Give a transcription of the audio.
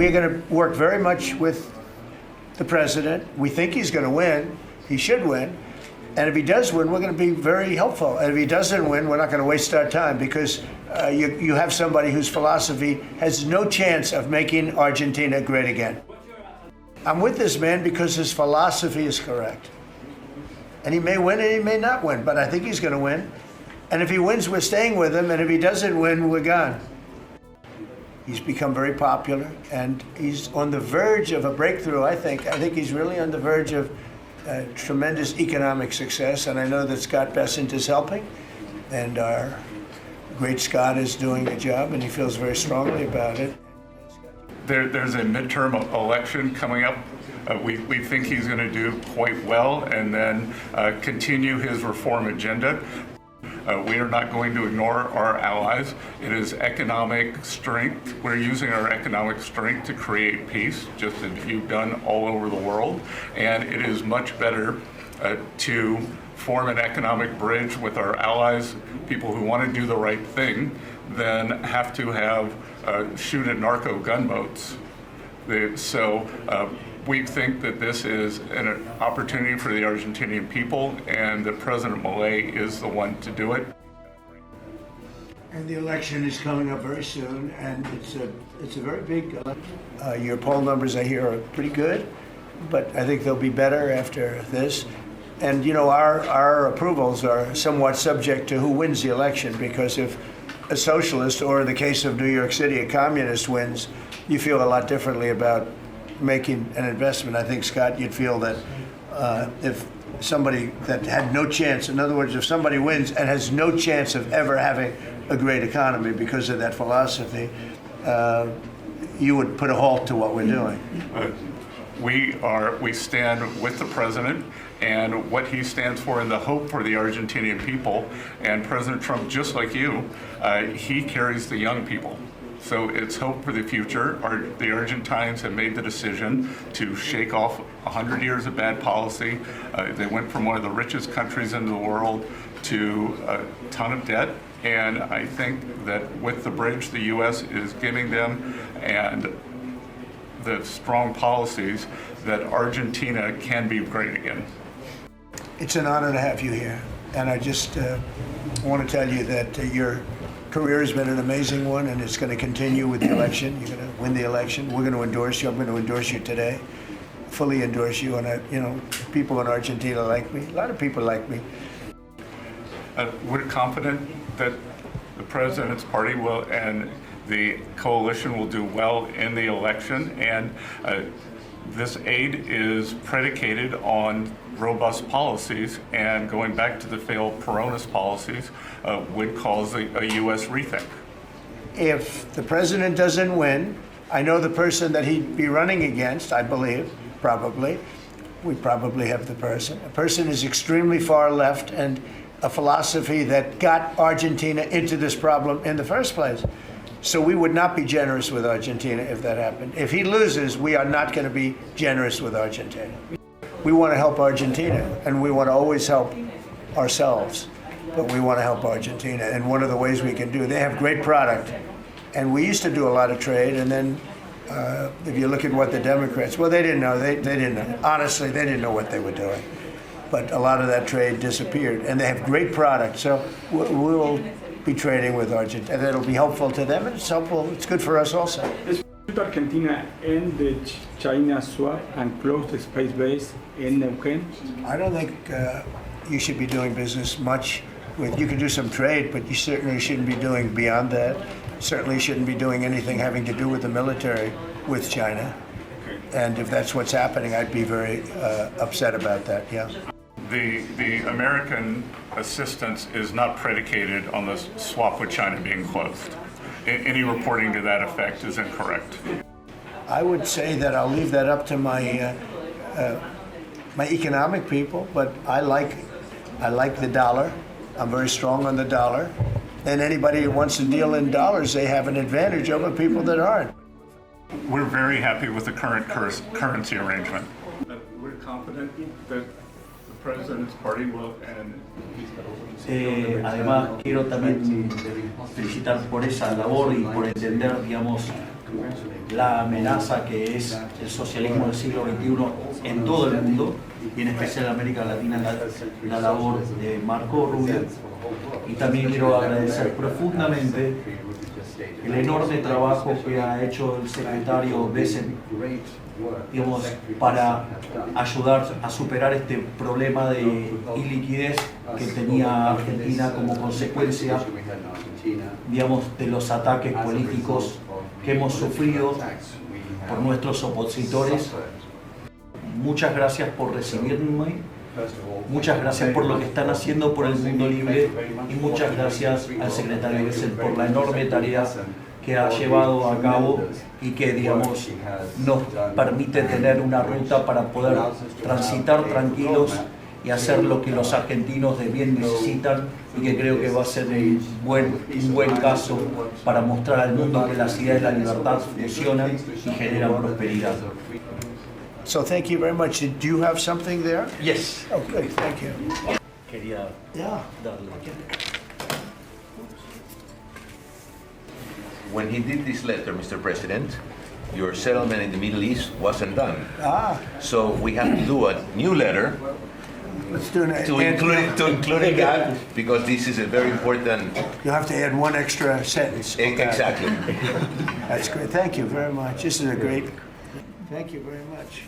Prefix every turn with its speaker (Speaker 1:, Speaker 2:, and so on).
Speaker 1: We're going to work very much with the president. We think he's going to win. He should win. And if he does win, we're going to be very helpful. And if he doesn't win, we're not going to waste our time, because you have somebody whose philosophy has no chance of making Argentina great again. I'm with this man because his philosophy is correct. And he may win and he may not win, but I think he's going to win. And if he wins, we're staying with him. And if he doesn't win, we're gone. He's become very popular, and he's on the verge of a breakthrough, I think. I think he's really on the verge of tremendous economic success, and I know that Scott Bessent is helping, and our great Scott is doing a job, and he feels very strongly about it.
Speaker 2: There's a midterm election coming up. We think he's going to do quite well, and then continue his reform agenda. We are not going to ignore our allies. It is economic strength. We're using our economic strength to create peace, just as you've done all over the world. And it is much better to form an economic bridge with our allies, people who want to do the right thing, than have to have shoot at narco gunboats. We think that this is an opportunity for the Argentinian people, and that President Milei is the one to do it.
Speaker 1: And the election is coming up very soon, and it's a very big election. Your poll numbers, I hear, are pretty good, but I think they'll be better after this. And you know, our approvals are somewhat subject to who wins the election, because if a socialist, or in the case of New York City, a communist wins, you feel a lot differently about making an investment. I think, Scott, you'd feel that if somebody that had no chance, in other words, if somebody wins and has no chance of ever having a great economy because of that philosophy, you would put a halt to what we're doing.
Speaker 2: We stand with the president and what he stands for, and the hope for the Argentinian people. And President Trump, just like you, he carries the young people. So it's hope for the future. The Argentines have made the decision to shake off 100 years of bad policy. They went from one of the richest countries in the world to a ton of debt. And I think that with the bridge the U.S. is giving them, and the strong policies, that Argentina can be great again.
Speaker 1: It's an honor to have you here. And I just want to tell you that your career has been an amazing one, and it's going to continue with the election. You're going to win the election. We're going to endorse you. I'm going to endorse you today, fully endorse you. And people in Argentina like me. A lot of people like me.
Speaker 2: We're confident that the president's party will, and the coalition will do well in the election. And this aid is predicated on robust policies, and going back to the failed Peronist policies would cause a U.S. rethink.
Speaker 1: If the president doesn't win, I know the person that he'd be running against, I believe, probably. We probably have the person. A person is extremely far left, and a philosophy that got Argentina into this problem in the first place. So we would not be generous with Argentina if that happened. If he loses, we are not going to be generous with Argentina. We want to help Argentina, and we want to always help ourselves, but we want to help Argentina. And one of the ways we can do, they have great product, and we used to do a lot of trade, and then if you look at what the Democrats, well, they didn't know. They didn't know. Honestly, they didn't know what they were doing. But a lot of that trade disappeared, and they have great product. So we will be trading with Argentina, and it'll be helpful to them, and it's helpful. It's good for us also.
Speaker 3: Should Argentina end the China swap and close the space base in Neuquén?
Speaker 1: I don't think you should be doing business much with. You can do some trade, but you certainly shouldn't be doing beyond that. Certainly shouldn't be doing anything having to do with the military with China. And if that's what's happening, I'd be very upset about that. Yeah.
Speaker 2: The American assistance is not predicated on the swap with China being closed. Any reporting to that effect is incorrect.
Speaker 1: I would say that I'll leave that up to my my economic people, but I like the dollar. I'm very strong on the dollar. And anybody who wants to deal in dollars, they have an advantage over people that aren't.
Speaker 2: We're very happy with the current currency arrangement. We're confident that the president's party will end.
Speaker 4: Además, quiero también felicitar por esa labor y por entender, digamos, la amenaza que es el socialismo del siglo XXI en todo el mundo y en especial en América Latina, la labor de Marco Rubio. Y también quiero agradecer profundamente el enorme trabajo que ha hecho el secretario Besen, digamos, para ayudar a superar este problema de iliquidez que tenía Argentina como consecuencia, digamos, de los ataques políticos que hemos sufrido por nuestros opositores. Muchas gracias por recibirme, muchas gracias por lo que están haciendo por el mundo libre y muchas gracias al secretario Besen por la enorme tarea que ha llevado a cabo y que, digamos, nos permite tener una ruta para poder transitar tranquilos y hacer lo que los argentinos de bien necesitan y que creo que va a ser un buen caso para mostrar al mundo que las ideas de la libertad funcionan y generan prosperidad.
Speaker 1: So thank you very much. Do you have something there?
Speaker 4: Yes.
Speaker 1: Okay, thank you.
Speaker 4: Quería
Speaker 1: Yeah.
Speaker 4: darle.
Speaker 5: When he did this letter, Mr. President, your settlement in the Middle East wasn't done. So we have to do a new letter
Speaker 1: Let's do it.
Speaker 5: to include that because this is a very important.
Speaker 1: You'll have to add one extra sentence.
Speaker 5: Exactly.
Speaker 1: That's great. Thank you very much. This is a great. Thank you very much.